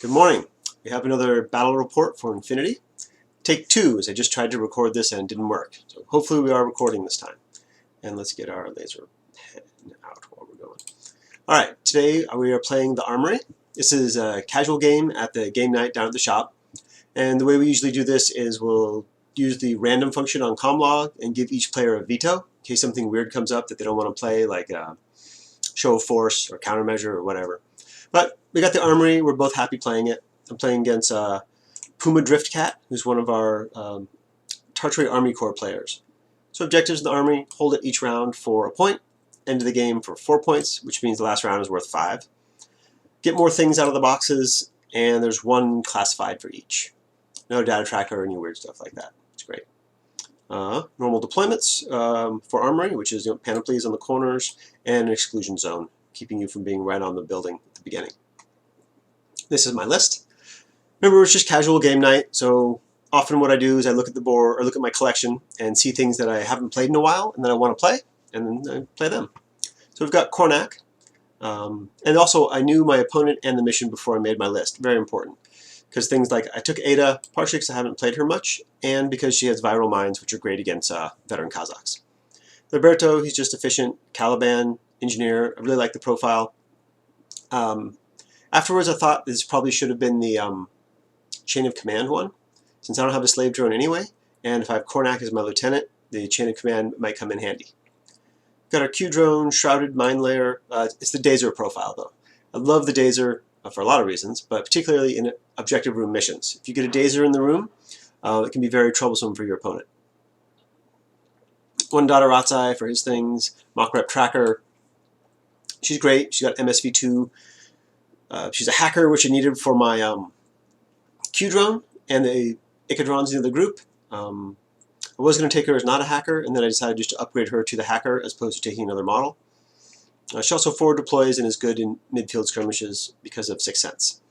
Good morning. We have another battle report for Infinity. Take 2, as I just tried to record this and it didn't work. So hopefully we are recording this time. And let's get our laser pen out while we're going. Alright, today we are playing the Armory. This is a casual game at the game night down at the shop. And the way we usually do this is we'll use the random function on comlog and give each player a veto in case something weird comes up that they don't want to play, like show of force or countermeasure or whatever. But we got the Armory. We're both happy playing it. I'm playing against Puma Driftcat, who's one of our Tartary Army Corps players. So objectives in the Armory: hold it each round for a point, end of the game for 4 points, which means the last round is worth 5. Get more things out of the boxes, and there's 1 classified for each. No data tracker or any weird stuff like that. It's great. Normal deployments for Armory, which is panoplies on the corners and an exclusion zone, keeping you from being right on the building at the beginning. This is my list. Remember, it's just casual game night, so often what I do is I look at the board or look at my collection and see things that I haven't played in a while and that I want to play, and then I play them. So we've got Cornac, and also I knew my opponent and the mission before I made my list. Very important, because things like I took Ada partially because I haven't played her much, and because she has viral mines, which are great against veteran Kazakhs. Liberto, he's just efficient. Caliban, engineer. I really like the profile. Afterwards, I thought this probably should have been the chain of command one, since I don't have a slave drone anyway, and if I have Cornac as my lieutenant, the chain of command might come in handy. Got our Q drone, shrouded mine layer. It's the Dazer profile, though. I love the Dazer for a lot of reasons, but particularly in objective room missions. If you get a Dazer in the room, it can be very troublesome for your opponent. 1 Ulaties for his things. Mock rep tracker. She's great. She's got MSV2. She's a hacker, which I needed for my Q drone and the Icadrons in the group. I was going to take her as not a hacker, and then I decided just to upgrade her to the hacker as opposed to taking another model. She also forward deploys and is good in midfield skirmishes because of 6th Sense.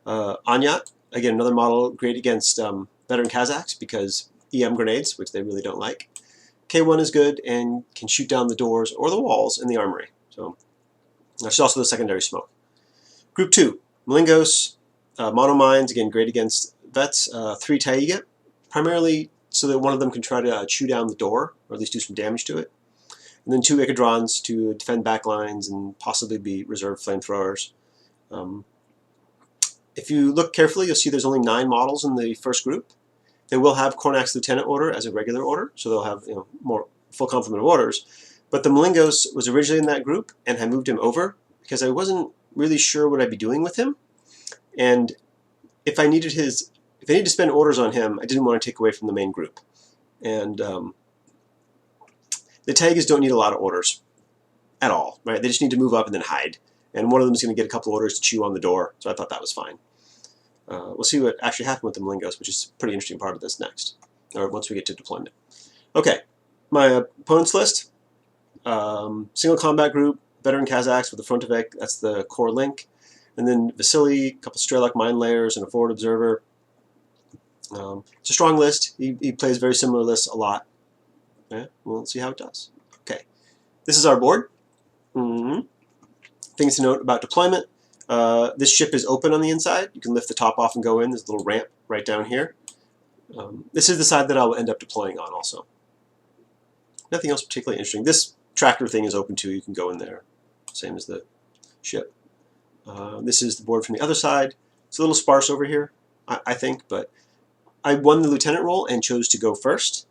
Anyat, again, another model great against veteran Kazakhs because EM grenades, which they really don't like. K1 is good and can shoot down the doors or the walls in the Armory. So she's also the secondary smoke. Group 2, Malingos, monomines, again great against vets. 3 Taiga, primarily so that one of them can try to chew down the door, or at least do some damage to it. And then 2 Icadrons to defend backlines and possibly be reserve flamethrowers. If you look carefully, you'll see there's only 9 models in the first group. They will have Cornac's lieutenant order as a regular order, so they'll have more full complement of orders. But the Malingos was originally in that group, and I moved him over because I wasn't really sure what I'd be doing with him. And if I needed to spend orders on him, I didn't want to take away from the main group. And the Taigas don't need a lot of orders at all, right? They just need to move up and then hide. And one of them is going to get a couple orders to chew on the door, so I thought that was fine. We'll see what actually happened with the Malingos, which is a pretty interesting part of this next, or once we get to deployment. Okay, my opponent's list. Single combat group, veteran Kazakhs with the Frontovec, that's the core link. And then Vasily, a couple Strelok mine layers, and a forward observer. It's a strong list. He plays very similar lists a lot. Yeah, we'll see how it does. Okay, this is our board. Things to note about deployment. This ship is open on the inside. You can lift the top off and go in. There's a little ramp right down here. This is the side that I'll end up deploying on also. Nothing else particularly interesting. This tractor thing is open too. You can go in there, same as the ship. This is the board from the other side. It's a little sparse over here, I think, but I won the lieutenant role and chose to go first.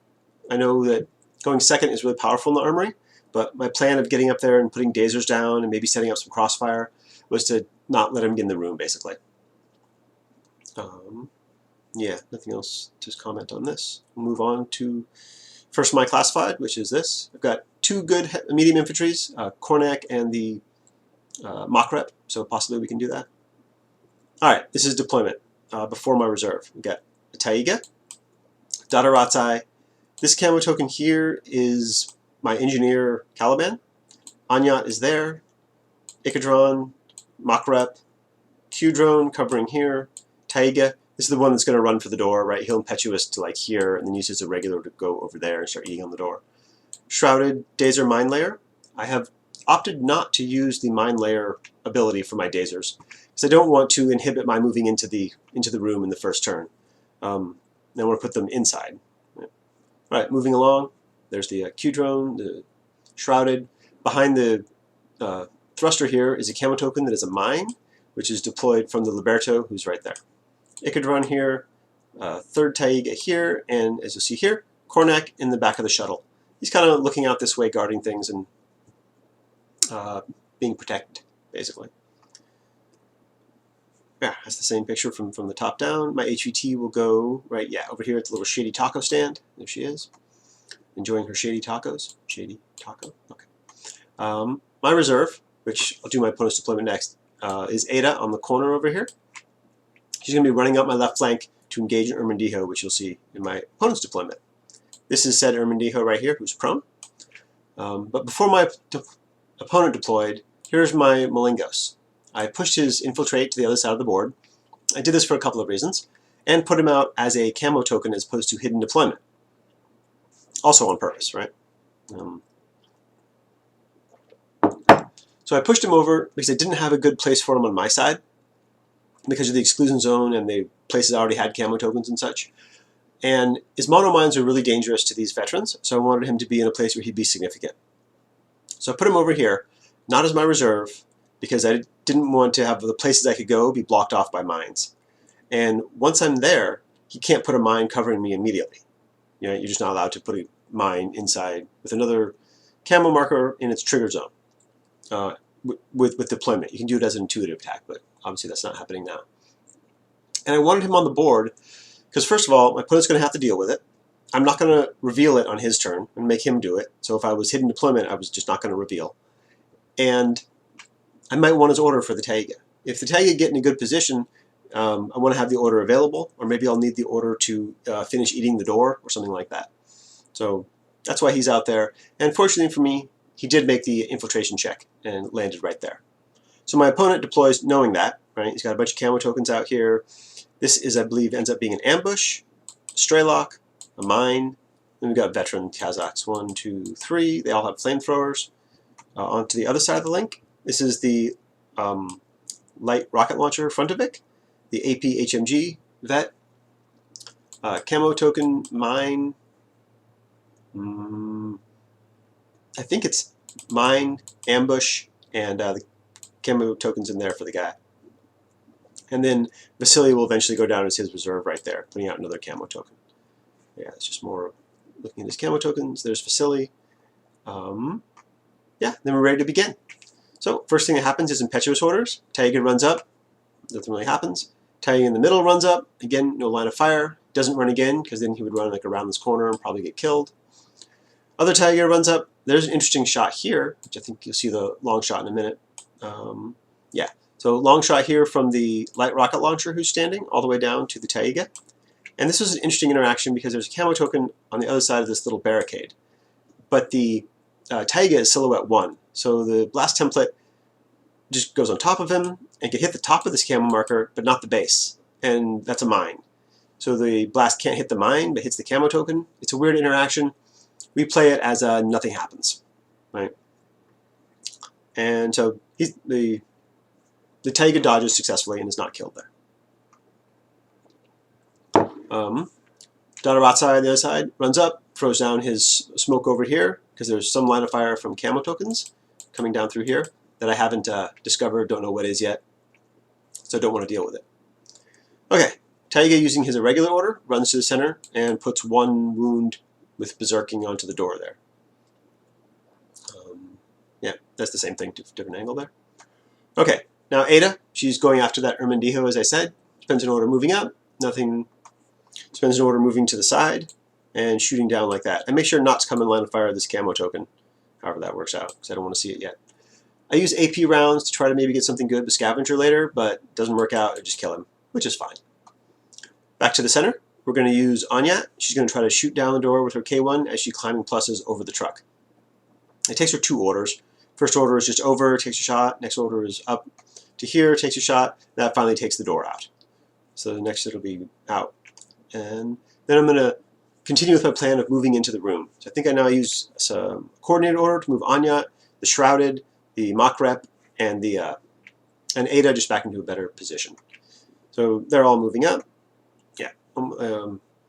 I know that going second is really powerful in the Armory, but my plan of getting up there and putting Dazers down and maybe setting up some crossfire was to not let him get in the room, basically. Yeah, nothing else to comment on this. We'll move on to first my classified, which is this. I've got 2 good medium infantries, Cornac and the mock rep, so possibly we can do that. Alright, this is deployment before my reserve. We've got a Taiga, Ulaties. This camo token here is my engineer Caliban. Anyat is there. Icadron, mock rep, Q drone covering here. Taiga, this is the one that's going to run for the door, right? He'll impetuous to like here and then use his irregular to go over there and start eating on the door. Shrouded Dazer mine layer. I have opted not to use the mine layer ability for my Dazers because I don't want to inhibit my moving into the room in the first turn. Then I want to put them inside. All right, moving along. There's the Q drone, the shrouded. Behind the thruster here is a camo token that is a mine, which is deployed from the Liberto, who's right there. Icadron here, third Taiga here, and as you'll see here, Kornak in the back of the shuttle. He's kind of looking out this way, guarding things and being protected, basically. Yeah, that's the same picture from the top down. My HVT will go right, yeah, over here at the little shady taco stand. There she is, enjoying her shady tacos. Shady taco, okay. My reserve, which I'll do my opponent's deployment next, is Ada on the corner over here. She's going to be running up my left flank to engage an Armadillo, which you'll see in my opponent's deployment. This is said Armadillo right here, who's prone. But before my opponent deployed, here's my Molingos. I pushed his infiltrate to the other side of the board. I did this for a couple of reasons, and put him out as a camo token as opposed to hidden deployment. Also on purpose, right? So I pushed him over because I didn't have a good place for him on my side because of the exclusion zone and the places already had camo tokens and such. And his mono mines are really dangerous to these veterans, so I wanted him to be in a place where he'd be significant. So I put him over here, not as my reserve, because I didn't want to have the places I could go be blocked off by mines. And once I'm there, he can't put a mine covering me immediately. You know, you're just not allowed to put a mine inside with another camo marker in its trigger zone with deployment. You can do it as an intuitive attack, but obviously that's not happening now. And I wanted him on the board because, first of all, my opponent's going to have to deal with it. I'm not going to reveal it on his turn and make him do it. So if I was hidden deployment, I was just not going to reveal. And I might want his order for the Taiga. If the Taiga get in a good position, I want to have the order available, or maybe I'll need the order to finish eating the door or something like that. So that's why he's out there. And fortunately for me, he did make the infiltration check and landed right there. So my opponent deploys knowing that, right? He's got a bunch of camo tokens out here. This is, I believe, ends up being an ambush, stray lock, a mine. Then we've got veteran Kazakhs, 1, 2, 3. They all have flamethrowers. Onto the other side of the link. This is the light rocket launcher Frontovic, the AP HMG vet, camo token mine. I think it's mine, ambush, and the camo tokens in there for the guy. And then Vasily will eventually go down as his reserve right there, putting out another camo token. Yeah, it's just more looking at his camo tokens. There's Vasily. Yeah, then we're ready to begin. So first thing that happens is impetuous orders. Taiga runs up, nothing really happens. Taiga in the middle runs up, again, no line of fire. Doesn't run again, because then he would run like around this corner and probably get killed. Other Taiga runs up. There's an interesting shot here, which I think you'll see the long shot in a minute. Yeah, so long shot here from the light rocket launcher who's standing all the way down to the Taiga. And this was an interesting interaction because there's a camo token on the other side of this little barricade. But the Taiga is silhouette 1. So the blast template just goes on top of him and can hit the top of this camo marker, but not the base. And that's a mine. So the blast can't hit the mine, but hits the camo token. It's a weird interaction. We play it as nothing happens, right? And so the Taiga dodges successfully and is not killed there. Dadaratsa on the other side runs up, throws down his smoke over here, because there's some line of fire from camo tokens coming down through here that I haven't discovered, don't know what is yet, so I don't want to deal with it. Okay, Taiga, using his irregular order, runs to the center and puts 1 wound with berserking onto the door there. Yeah, that's the same thing, different angle there. Okay, now Ada, she's going after that Armadillo, as I said. Spends an order moving up, nothing. Spends an order moving to the side and shooting down like that. And make sure not to come in line of fire of this camo token, however that works out, because I don't want to see it yet. I use AP rounds to try to maybe get something good with Scavenger later, but it doesn't work out, I just kill him, which is fine. Back to the center, we're going to use Anyat. She's going to try to shoot down the door with her K1 as she's climbing pluses over the truck. It takes her 2 orders. First order is just over, takes a shot. Next order is up to here, takes a shot. That finally takes the door out. So the next it'll be out. And then I'm going to continue with my plan of moving into the room. So I think I now use some coordinated order to move Anyat, the Shrouded, the Mock Rep, and the and Ada just back into a better position. So they're all moving up. Yeah,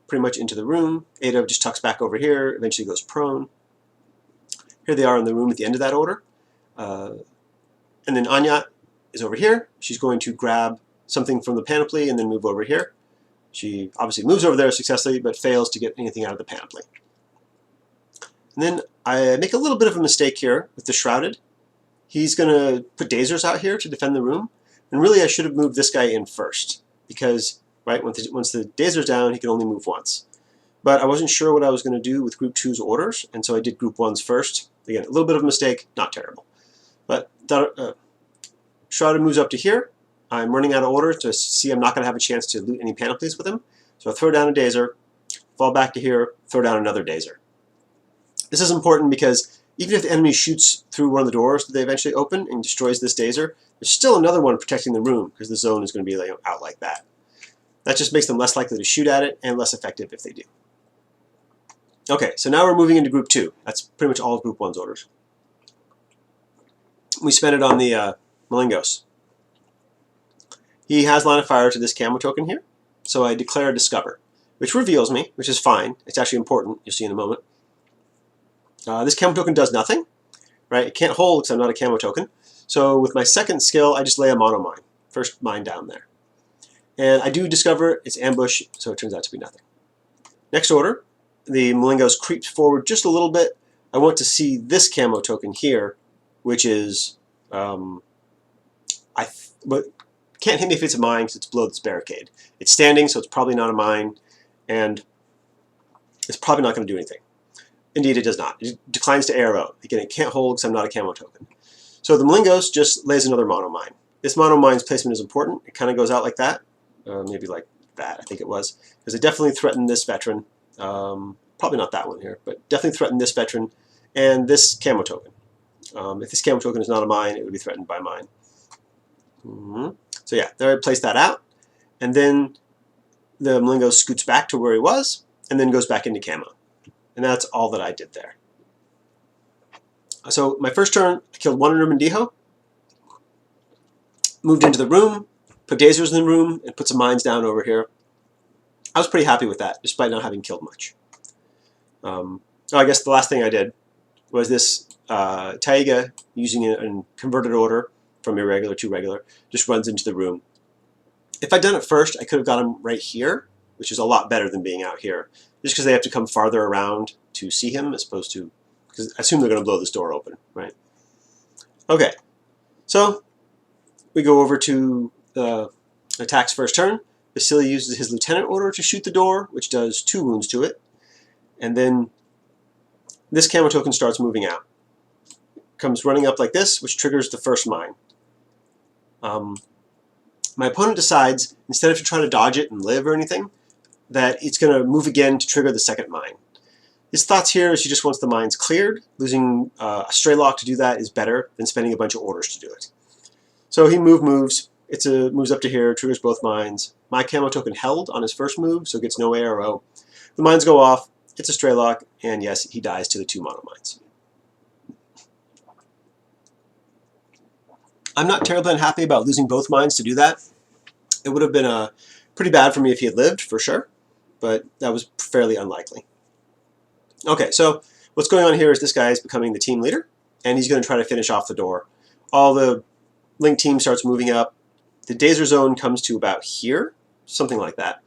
pretty much into the room. Ada just tucks back over here, eventually goes prone. Here they are in the room at the end of that order. And then Anya is over here. She's going to grab something from the panoply and then move over here. She obviously moves over there successfully, but fails to get anything out of the panoply. And then I make a little bit of a mistake here with the Shrouded. He's going to put dazers out here to defend the room. And really, I should have moved this guy in first, because right once the dazer's down, he can only move once. But I wasn't sure what I was going to do with Group 2's orders, and so I did Group 1's first. Again, a little bit of a mistake, not terrible. But Shrouded moves up to here. I'm running out of order to see I'm not going to have a chance to loot any panoplies with him. So I throw down a dazer, fall back to here, throw down another dazer. This is important because even if the enemy shoots through one of the doors that they eventually open and destroys this dazer, there's still another one protecting the room because the zone is going to be out like that. That just makes them less likely to shoot at it and less effective if they do. Okay, so now we're moving into Group 2. That's pretty much all of Group 1's orders. We spent it on the Polynikes. He has line of fire to this camo token here, so I declare Discover, which reveals me, which is fine. It's actually important, you'll see in a moment. This camo token does nothing, right? It can't hold because I'm not a camo token. So with my second skill, I just lay a mono mine, first mine down there. And I do discover it's ambush, so it turns out to be nothing. Next order, the Polynikes creeps forward just a little bit. I want to see this camo token here, which is, but can't hit me if it's a mine because it's below this barricade. It's standing, so it's probably not a mine, and it's probably not going to do anything. Indeed, it does not. It declines to ARO. Again, it can't hold because I'm not a camo token. So the Polynikes just lays another mono mine. This mono mine's placement is important. It kind of goes out like that, maybe like that, I think it was, because it definitely threatened this veteran. Probably not that one here, but definitely threatened this veteran and this camo token. If this camo token is not a mine, it would be threatened by mine. So yeah, there I placed that out, and then the Polynikes scoots back to where he was, and then goes back into camo. And that's all that I did there. So my first turn, I killed one Armoury, moved into the room, put dazers in the room, and put some mines down over here. I was pretty happy with that, despite not having killed much. So I guess the last thing I did was this Taiga, using a converted order from irregular to regular, just runs into the room. If I'd done it first, I could have got him right here, which is a lot better than being out here, just because they have to come farther around to see him, as opposed to, because I assume they're going to blow this door open, right? Okay, so we go over to the attack's first turn. Vasily uses his lieutenant order to shoot the door, which does 2 wounds to it. And then this camo token starts moving out. Comes running up like this, which triggers the first mine. My opponent decides, instead of trying to dodge it and live or anything, that it's going to move again to trigger the second mine. His thoughts here is he just wants the mines cleared. Losing a stray lock to do that is better than spending a bunch of orders to do it. So he moves. Moves up to here, triggers both mines. My camo token held on his first move, so it gets no ARO. The mines go off, it's a stray lock, and yes, he dies to the 2 mono mines. I'm not terribly unhappy about losing both mines to do that. It would have been pretty bad for me if he had lived, for sure, but that was fairly unlikely. Okay, so what's going on here is this guy is becoming the team leader, and he's going to try to finish off the door. All the Link team starts moving up. The dazer zone comes to about here, something like that.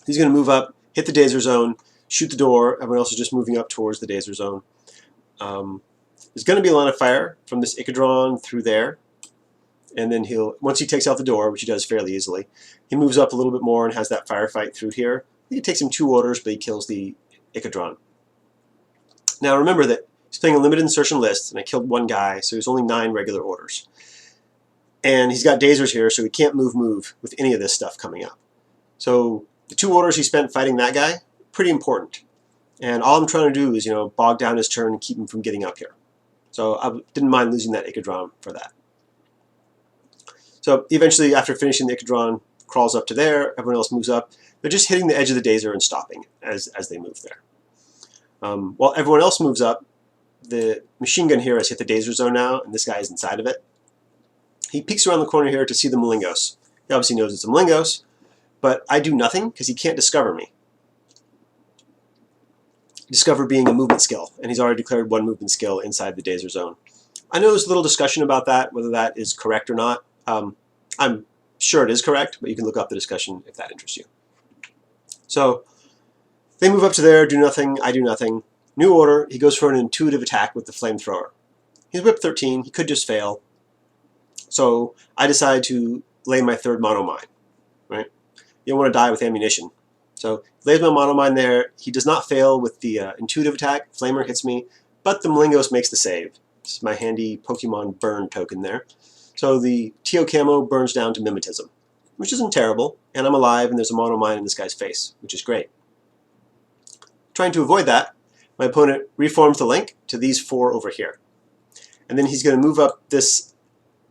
He's going to move up, hit the dazer zone, shoot the door. Everyone else is just moving up towards the dazer zone. There's going to be a line of fire from this Icadron through there. And then once he takes out the door, which he does fairly easily, he moves up a little bit more and has that firefight through here. I think it takes him 2 orders, but he kills the Icadron. Now remember that he's playing a limited insertion list, and I killed 1 guy, so there's only 9 regular orders. And he's got dazers here, so he can't move with any of this stuff coming up. So the 2 orders he spent fighting that guy, pretty important. And all I'm trying to do is, bog down his turn and keep him from getting up here. So I didn't mind losing that Icadron for that. So eventually, after finishing the Icadron, crawls up to there, everyone else moves up. They're just hitting the edge of the dazer and stopping as they move there. While everyone else moves up, the machine gun here has hit the dazer zone now, and this guy is inside of it. He peeks around the corner here to see the Malingos. He obviously knows it's a Malingos, but I do nothing because he can't discover me. Discover being a movement skill, and he's already declared one movement skill inside the danger zone. I know there's a little discussion about that, whether that is correct or not. I'm sure it is correct, but you can look up the discussion if that interests you. So they move up to there, do nothing, I do nothing. New order, he goes for an intuitive attack with the flamethrower. He's whip 13, he could just fail. So I decide to lay my third monomine, right? You don't want to die with ammunition. So he lays my monomine there. He does not fail with the intuitive attack. Flamer hits me, but the Malingos makes the save. This is my handy Pokemon burn token there. So the Teo Camo burns down to mimetism, which isn't terrible, and I'm alive and there's a monomine in this guy's face, which is great. Trying to avoid that, my opponent reforms the link to these 4 over here. And then he's going to move up this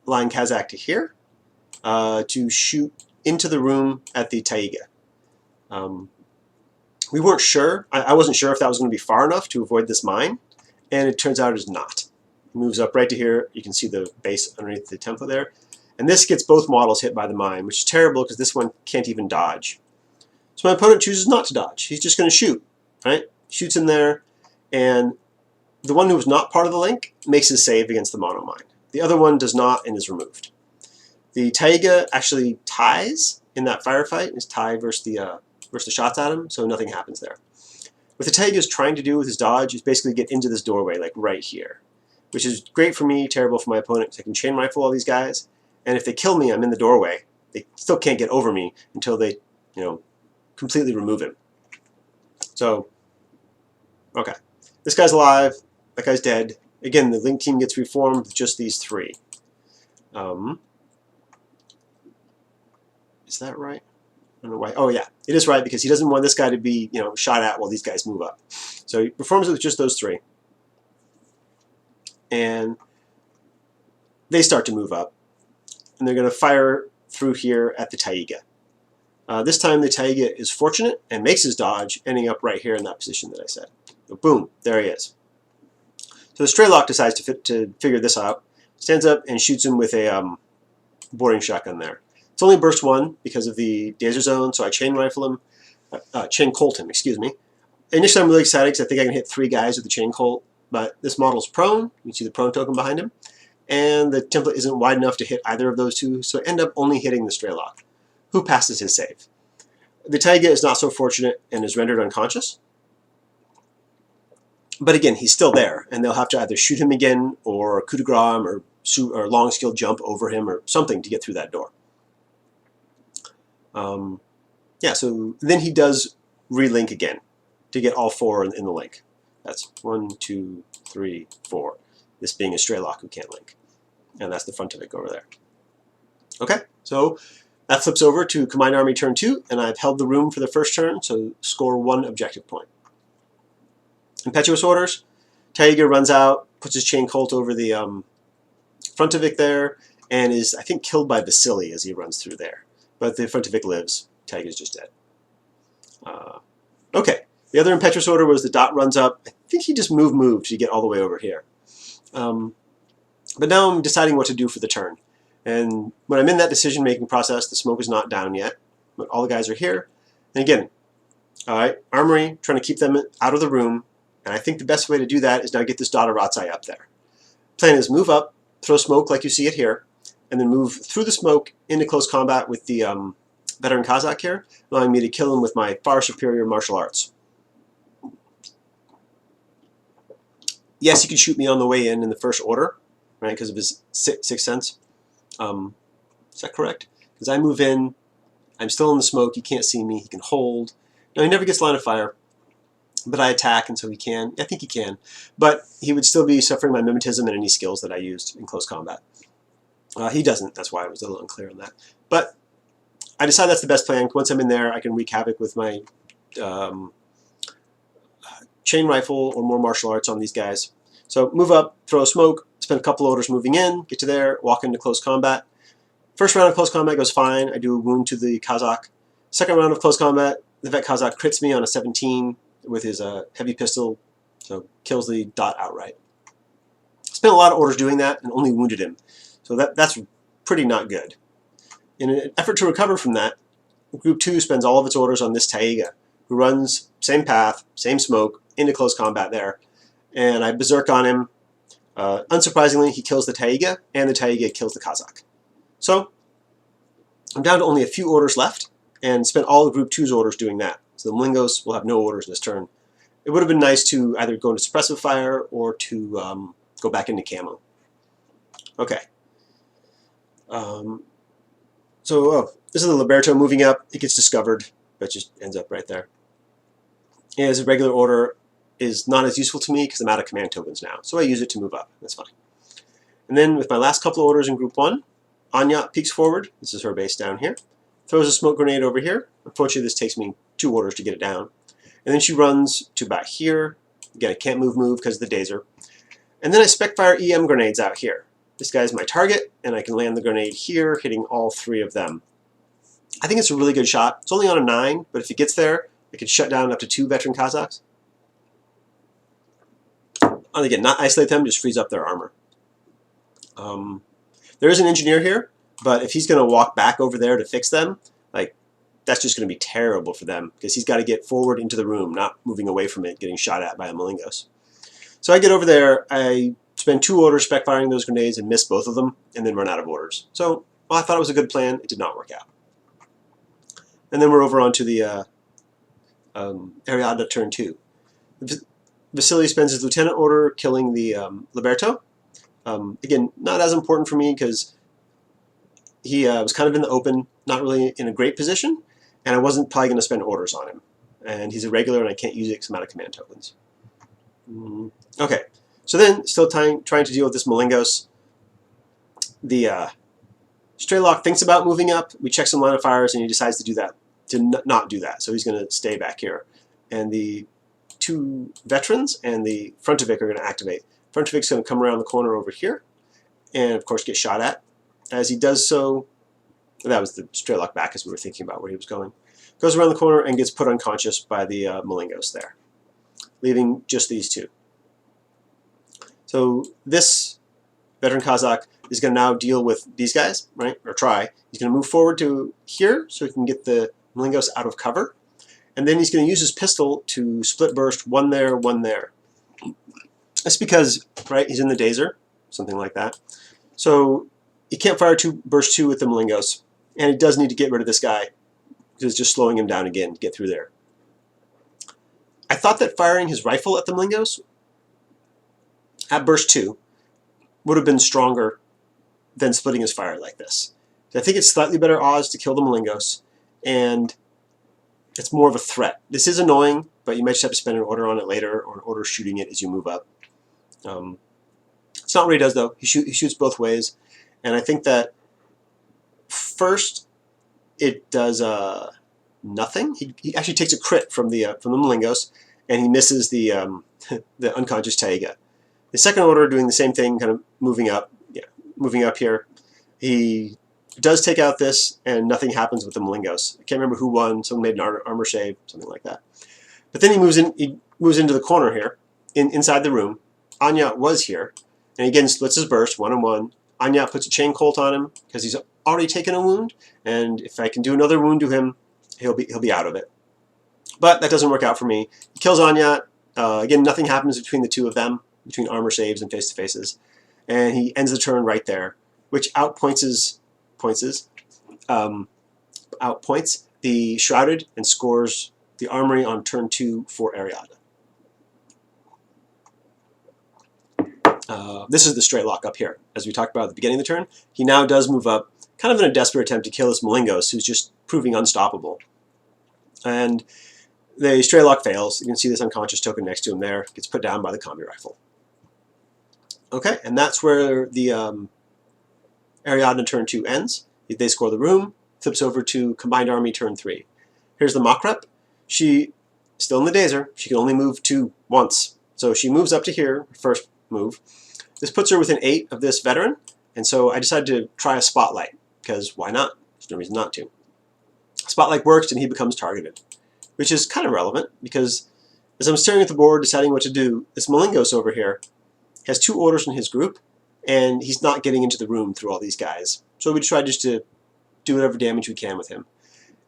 line Kazakh to here to shoot into the room at the Taiga. We weren't sure. I wasn't sure if that was going to be far enough to avoid this mine, and it turns out it is not. He moves up right to here. You can see the base underneath the template there. And this gets both models hit by the mine, which is terrible because this one can't even dodge. So my opponent chooses not to dodge. He's just going to shoot, right? Shoots in there, and the one who was not part of the link makes his save against the monomine. The other one does not and is removed. The Taiga actually ties in that firefight. It's tie versus the shots at him, so nothing happens there. What the Taiga is trying to do with his dodge is basically get into this doorway, like right here, which is great for me, terrible for my opponent, because I can chain rifle all these guys, and if they kill me, I'm in the doorway. They still can't get over me until they, completely remove him. So, okay. This guy's alive, that guy's dead. Again, the link team gets reformed with just these 3. Is that right? I don't know why. Oh yeah, it is right because he doesn't want this guy to be, shot at while these guys move up. So he performs it with just those 3. And they start to move up. And they're going to fire through here at the Taiga. This time the Taiga is fortunate and makes his dodge, ending up right here in that position that I said. So boom, there he is. So the Straylock decides to figure this out. Stands up and shoots him with a boarding shotgun there. It's only burst 1 because of the danger zone, so I chain rifle him, chain colt him, excuse me. Initially I'm really excited because I think I can hit 3 guys with the chain colt, but this model's prone. You can see the prone token behind him. And the template isn't wide enough to hit either of those 2, so I end up only hitting the Straylock, who passes his save. The Taiga is not so fortunate and is rendered unconscious. But again, he's still there, and they'll have to either shoot him again, or coup de grace him, or long skill jump over him, or something to get through that door. Yeah, so then he does relink again to get all 4 in the link. That's 1, 2, 3, 4. This being a Straylock who can't link. And that's the front of it over there. Okay, so that flips over to Combined Army turn 2, and I've held the room for the first turn, so score 1 objective point. Impetuous orders. Taiga runs out, puts his chain colt over the Frontovic there, and is, I think, killed by Vasily as he runs through there. But the Frontovic lives. Taiga's just dead. Okay, the other impetuous order was the dot runs up. I think he just moved to get all the way over here. But now I'm deciding what to do for the turn. And when I'm in that decision-making process, the smoke is not down yet. But all the guys are here. And again, all right, Armory, trying to keep them out of the room. And I think the best way to do that is now get this dot of Ratsai up there. Plan is move up, throw smoke like you see it here, and then move through the smoke into close combat with the veteran Kazakh here, allowing me to kill him with my far superior martial arts. Yes, he can shoot me on the way in the first order, right, because of his sixth sense. Is that correct? Because I move in, I'm still in the smoke, he can't see me, he can hold. Now, he never gets line of fire, but I attack, and so he can. I think he can. But he would still be suffering my mimetism and any skills that I used in close combat. He doesn't. That's why I was a little unclear on that. But I decide that's the best plan. Once I'm in there, I can wreak havoc with my chain rifle or more martial arts on these guys. So move up, throw a smoke, spend a couple orders moving in, get to there, walk into close combat. First round of close combat goes fine. I do a wound to the Kazakh. Second round of close combat, the vet Kazakh crits me on a 17 with his heavy pistol, so kills the dot outright. Spent a lot of orders doing that and only wounded him. So that's pretty not good. In an effort to recover from that, Group 2 spends all of its orders on this Taiga, who runs same path, same smoke, into close combat there. And I berserk on him. Unsurprisingly, he kills the Taiga, and the Taiga kills the Kazakh. So I'm down to only a few orders left, and spent all of Group 2's orders doing that. So the Molingos will have no orders this turn. It would have been nice to either go into suppressive fire or to go back into camo. Okay. This is the Liberto moving up. It gets discovered, but just ends up right there. And as a regular order is not as useful to me because I'm out of command tokens now. So I use it to move up. That's fine. And then with my last couple of orders in Group 1, Anya peeks forward. This is her base down here. Throws a smoke grenade over here. Unfortunately, this takes me 2 orders to get it down. And then she runs to about here. Again, I can't move because of the Dazer. And then I spec fire EM grenades out here. This guy's my target, and I can land the grenade here, hitting all 3 of them. I think it's a really good shot. It's only on a 9, but if it gets there, it could shut down up to 2 veteran Kazakhs. And again, not isolate them, just freeze up their armor. There is an engineer here, but if he's going to walk back over there to fix them, like, that's just going to be terrible for them, because he's got to get forward into the room, not moving away from it, getting shot at by a Molingos. So I get over there, I spend 2 orders spec firing those grenades and miss both of them, and then run out of orders. So, well, I thought it was a good plan. It did not work out. And then we're over onto the Ariadna turn 2. Vasily spends his lieutenant order killing the Liberto. Again, not as important for me because he was kind of in the open, not really in a great position, and I wasn't probably going to spend orders on him. And he's a regular, and I can't use it because I'm out of command tokens. Okay, so then, still trying to deal with this Molingos. The Straylock thinks about moving up. We check some line of fires, and he decides to do that, to not do that. So he's going to stay back here. And the 2 veterans and the Frontovic are going to activate. Frontovic's going to come around the corner over here, and of course get shot at. As he does so, that was the Straylock back as we were thinking about where he was going. Goes around the corner and gets put unconscious by the Molingos there, leaving just these 2. So this veteran Kazakh is going to now deal with these guys, right? Or try. He's going to move forward to here so he can get the Molingos out of cover. And then he's going to use his pistol to split burst 1 there, 1 there. That's because, right, he's in the Dazer, something like that. So he can't fire burst 2 with the Molingos. And he does need to get rid of this guy because it's just slowing him down again to get through there. I thought that firing his rifle at the Molingos at burst 2 would have been stronger than splitting his fire like this. I think it's slightly better odds to kill the Molingos, and it's more of a threat. This is annoying, but you might just have to spend an order on it later, or an order shooting it as you move up. It's not what he does, though. He shoots both ways, and I think that first it does nothing. He actually takes a crit from the Molingos, and he misses the the unconscious Taiga. The second order doing the same thing, kind of moving up here. He does take out this, and nothing happens with the Molingos. I can't remember who won. Someone made an armor shave, something like that. But then he moves into the corner here, inside the room. Anya was here, and again splits his burst 1-on-1. Anya puts a chain colt on him because he's already taken a wound, and if I can do another wound to him, he'll be out of it. But that doesn't work out for me. He kills Anya. Again, nothing happens between the 2 of them, between armor saves and face-to-faces, and he ends the turn right there, which outpoints the Shrouded and scores the Armory on turn 2 for Ariadna. This is the Straylock up here. As we talked about at the beginning of the turn, he now does move up, kind of in a desperate attempt to kill this Molingos, who's just proving unstoppable. And the Straylock fails. You can see this unconscious token next to him there. Gets put down by the combi rifle. Okay, and that's where the Ariadna turn 2 ends. They score the room, flips over to Combined Army turn 3. Here's the mock rep. She, still in the Dazer, she can only move 2 once. So she moves up to here, first move. This puts her within 8 of this veteran, and so I decided to try a Spotlight, because why not? There's no reason not to. Spotlight works, and he becomes targeted, which is kind of relevant, because as I'm staring at the board deciding what to do, this Molingos over here has 2 orders in his group, and he's not getting into the room through all these guys. so we try just to do whatever damage we can with him.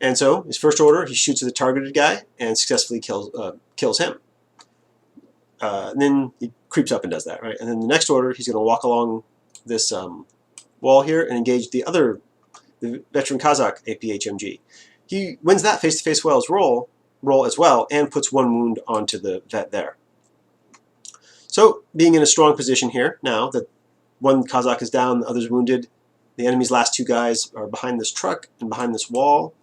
And so his first order, he shoots at the targeted guy and successfully kills him. And then he creeps up and does that, right? And then the next order, he's going to walk along this wall here and engage the veteran Kazakh APHMG. He wins that face-to-face roll as well and puts 1 wound onto the vet there. So, being in a strong position here, now that one Kazakh is down, the other's wounded, the enemy's last 2 guys are behind this truck and behind this wall.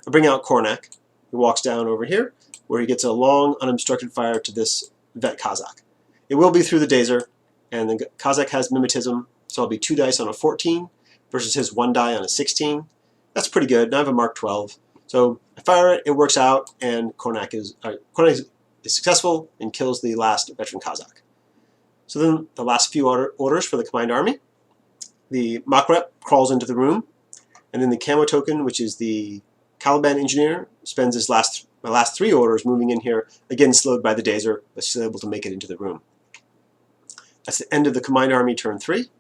I bring out Kornak, who walks down over here, where he gets a long, unobstructed fire to this vet Kazakh. It will be through the Dazer, and the Kazakh has mimetism, so I'll be 2 dice on a 14 versus his 1 die on a 16. That's pretty good. Now I have a Mark 12. So I fire it, it works out, and Kornak is successful and kills the last veteran Kazakh. So then the last few orders for the combined army. The Makrep crawls into the room, and then the camo token, which is the Caliban engineer, spends his last 3 orders moving in here, again slowed by the Dazer, but still able to make it into the room. That's the end of the combined army turn 3.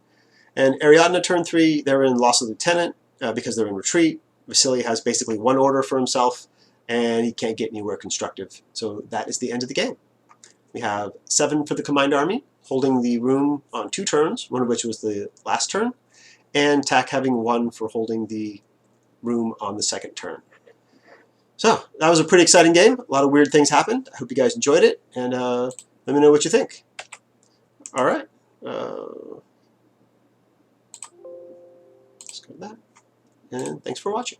And Ariadna turn 3, they're in loss of lieutenant because they're in retreat. Vasily has basically 1 order for himself, and he can't get anywhere constructive. So that is the end of the game. We have 7 for the combined army, holding the room on 2 turns, one of which was the last turn, and TAC having 1 for holding the room on the 2nd turn. So that was a pretty exciting game. A lot of weird things happened. I hope you guys enjoyed it, and let me know what you think. All right. Let's go to that. And thanks for watching.